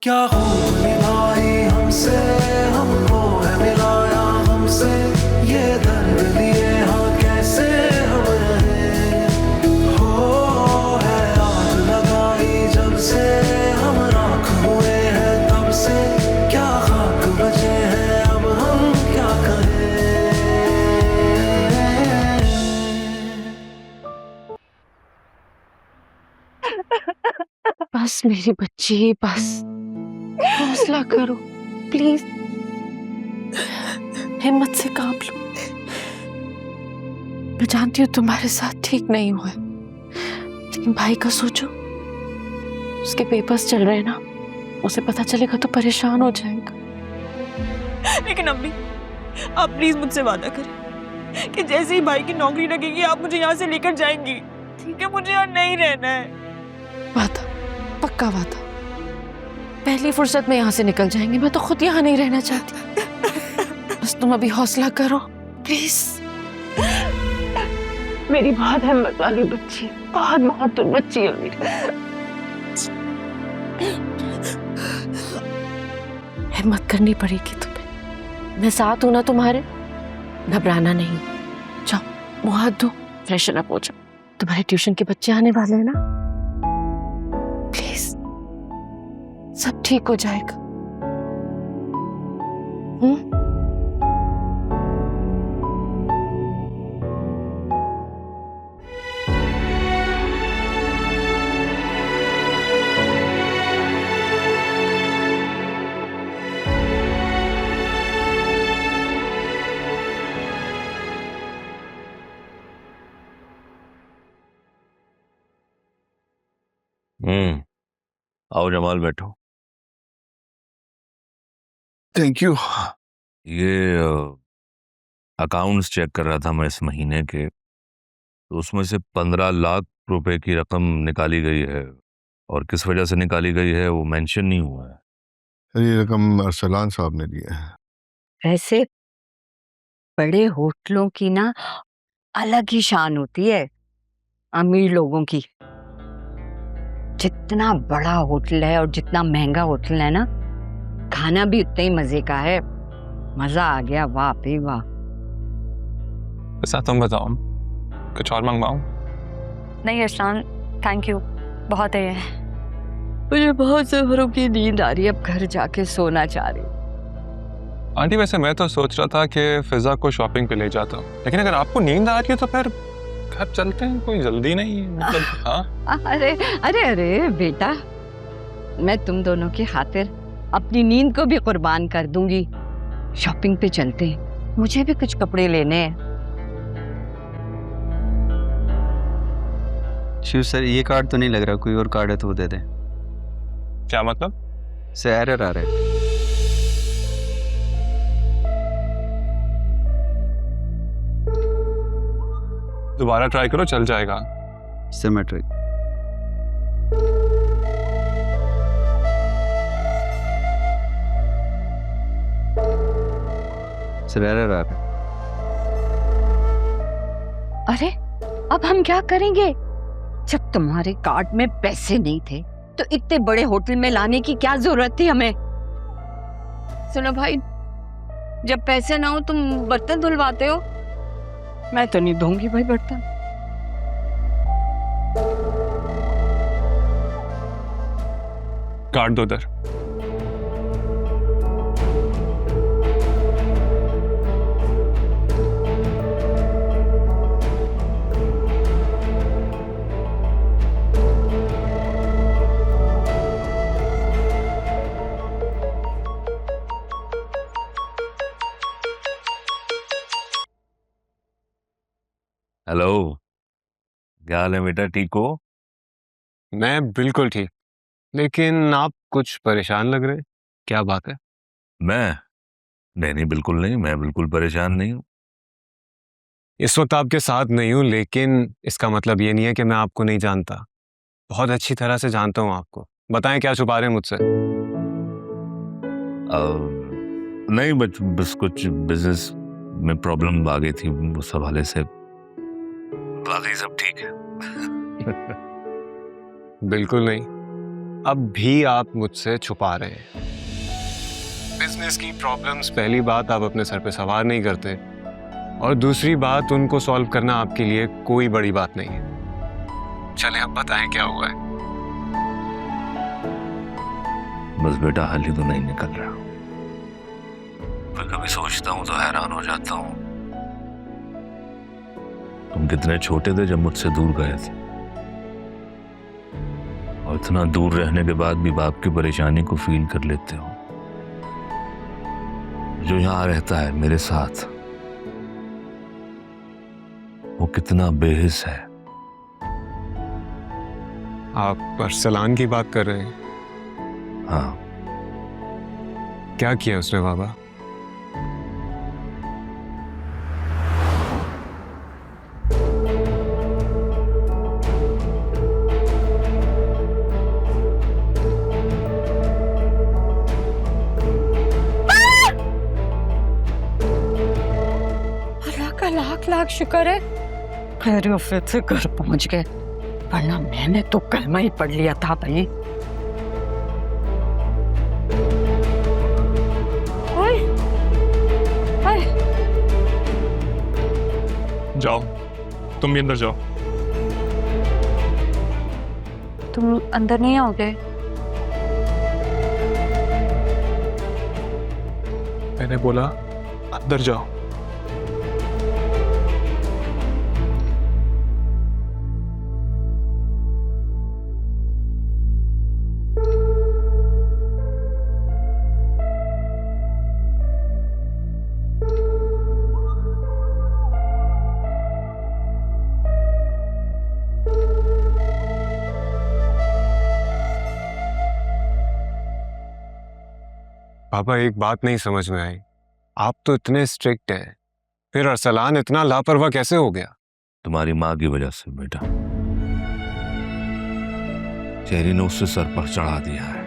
क्या खूब निभाई हमसे, हमको है मिलाया हमसे, ये दर्द लिए हाँ कैसे हम रहे। हो है आग लगाई जब से, हम राख हुए हैं तब से, क्या खाक बचे हैं अब हम क्या करें। बस मेरी बच्ची, बस हौसला करो प्लीज, हिम्मत से काम लो। मैं जानती हूँ तुम्हारे साथ ठीक नहीं हुआ है, लेकिन भाई का सोचो, उसके पेपर्स चल रहे हैं ना, उसे पता चलेगा तो परेशान हो जाएगा। लेकिन अम्मी, आप प्लीज मुझसे वादा करें कि जैसे ही भाई की नौकरी लगेगी आप मुझे यहाँ से लेकर जाएंगी, ठीक है? मुझे यहाँ नहीं रहना है। वादा, पक्का वादा। पहली फुर्सत में यहाँ से निकल जाएंगे, मैं तो खुद यहाँ नहीं रहना चाहती। बस तुम अभी हौसला करो प्लीज। मेरी बहुत हिम्मत वाली बच्ची, बहुत बहादुर बच्ची है मेरी। हिम्मत करनी पड़ेगी तुम्हें, मैं साथ हूं ना तुम्हारे, घबराना नहीं। जाओ मुंह हाथ धो, फ्रेशन अप हो जाओ, तुम्हारे ट्यूशन के बच्चे आने वाले हैं ना, प्लीज सब ठीक हो जाएगा। आओ जमाल, बैठो। Thank you. ये अकाउंट्स चेक कर रहा था मैं इस महीने के, तो उसमें से 15 लाख रुपए की रकम निकाली गई है, और किस वजह से निकाली गई है वो मेंशन नहीं हुआ है। ये रकम अरसलान साहब ने दी है। वैसे बड़े होटलों की ना अलग ही शान होती है अमीर लोगों की। जितना बड़ा होटल है और जितना महंगा होटल है ना, खाना भी उतना ही मजे का है। मजा आ गया, वाह बे वाह। ऐसा तुम बताओ, कुछ और मंगवाऊं? नहीं अरसान, थैंक यू, बहुत है ये। मुझे बहुत जोरों की नींद आ रही है, अब घर जाके सोना चाह रही हूँ। आंटी वैसे मैं तो सोच रहा था कि फिजा को शॉपिंग पे ले जाता हूँ, लेकिन अगर आपको नींद आ रही है तो फिर घर चलते हैं, कोई जल्दी नहीं है मतलब। हाँ अरे अरे अरे बेटा, मैं तुम दोनों की खातिर अपनी नींद को भी कुर्बान कर दूंगी। शॉपिंग पे चलते हैं, मुझे भी कुछ कपड़े लेने हैं। शिव सर, ये कार्ड तो नहीं लग रहा, कोई और कार्ड है तो वो दे दें। क्या मतलब? से एरर आ रहा है। दोबारा ट्राई करो, चल जाएगा। सिमेट्रिक। सर एरर आ रहा है। अरे अब हम क्या करेंगे? जब तुम्हारे कार्ड में पैसे नहीं थे तो इतने बड़े होटल में लाने की क्या जरूरत थी हमें? सुनो भाई, जब पैसे ना हो तुम बर्तन धुलवाते हो, मैं तो नहीं धोऊंगी भाई बर्तन। कार्ड दो उधर। हेलो, क्या हाल है बेटा, ठीक हो? मैं बिल्कुल ठीक, लेकिन आप कुछ परेशान लग रहे हैं, क्या बात है? मैं नहीं, बिल्कुल नहीं, मैं बिल्कुल परेशान नहीं हूँ। इस वक्त आपके साथ नहीं हूं, लेकिन इसका मतलब ये नहीं है कि मैं आपको नहीं जानता। बहुत अच्छी तरह से जानता हूं आपको। बताएं, क्या छुपा रहे हैं मुझसे? नहीं, बस कुछ बिजनेस में प्रॉब्लम आ गई थी, उस हवाले से। बाकी सब ठीक है। बिल्कुल नहीं। अब भी आप मुझसे छुपा रहे हैं। बिजनेस की प्रॉब्लम्स पहली बात आप अपने सर पे सवार नहीं करते, और दूसरी बात उनको सॉल्व करना आपके लिए कोई बड़ी बात नहीं है। चले अब बताएं क्या हुआ है। बस बेटा हाल ही तो नहीं निकल रहा। मैं कभी सोचता हूँ तो हैरान हो जाता हूँ। तुम कितने छोटे थे जब मुझसे दूर गए थे, और इतना दूर रहने के बाद भी बाप की परेशानी को फील कर लेते हो। जो यहाँ रहता है मेरे साथ, वो कितना बेहिस है। आप अरसलान की बात कर रहे हैं? हाँ, क्या किया उसने बाबा? अल्लाह का लाख लाख शुक्र है खैर फिर से घर पहुंच गए, वरना मैंने तो कलमा ही पढ़ लिया था भाई। जाओ, तुम भी अंदर जाओ। तुम अंदर नहीं आओगे? मैंने बोला अंदर जाओ। पापा एक बात नहीं समझ में आई, आप तो इतने स्ट्रिक्ट हैं, फिर अरसलान इतना लापरवाह कैसे हो गया? तुम्हारी माँ की वजह से बेटा। चेरी ने उससे सर पर चढ़ा दिया है।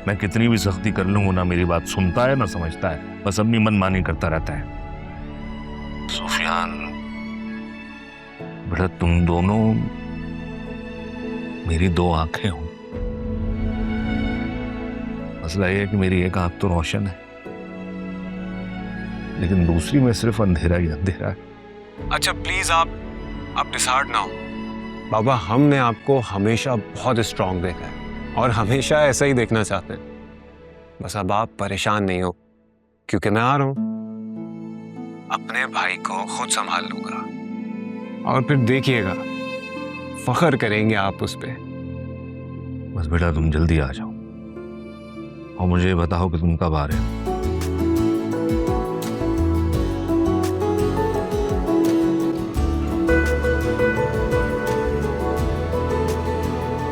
मैं कितनी भी सख्ती कर लूंगा, ना मेरी बात सुनता है ना समझता है, बस अपनी मनमानी करता रहता है। सुफियान बेटा, तुम दोनों मेरी दो आंखें हो। मसला ये है कि मेरी एक आंख तो रोशन है, लेकिन दूसरी में सिर्फ अंधेरा ही अंधेरा है। अच्छा प्लीज आप डिसहार्ट ना हो बाबा, हमने आपको हमेशा बहुत स्ट्रांग देखा है और हमेशा ऐसा ही देखना चाहते हैं। बस अब आप परेशान नहीं हो, क्योंकि मैं आ रहा हूं। अपने भाई को खुद संभाल लूंगा, और फिर देखिएगा फख्र करेंगे आप उस पे। बस बेटा तुम जल्दी आ जाओ और मुझे बताओ कि तुम कब आ रहे हो।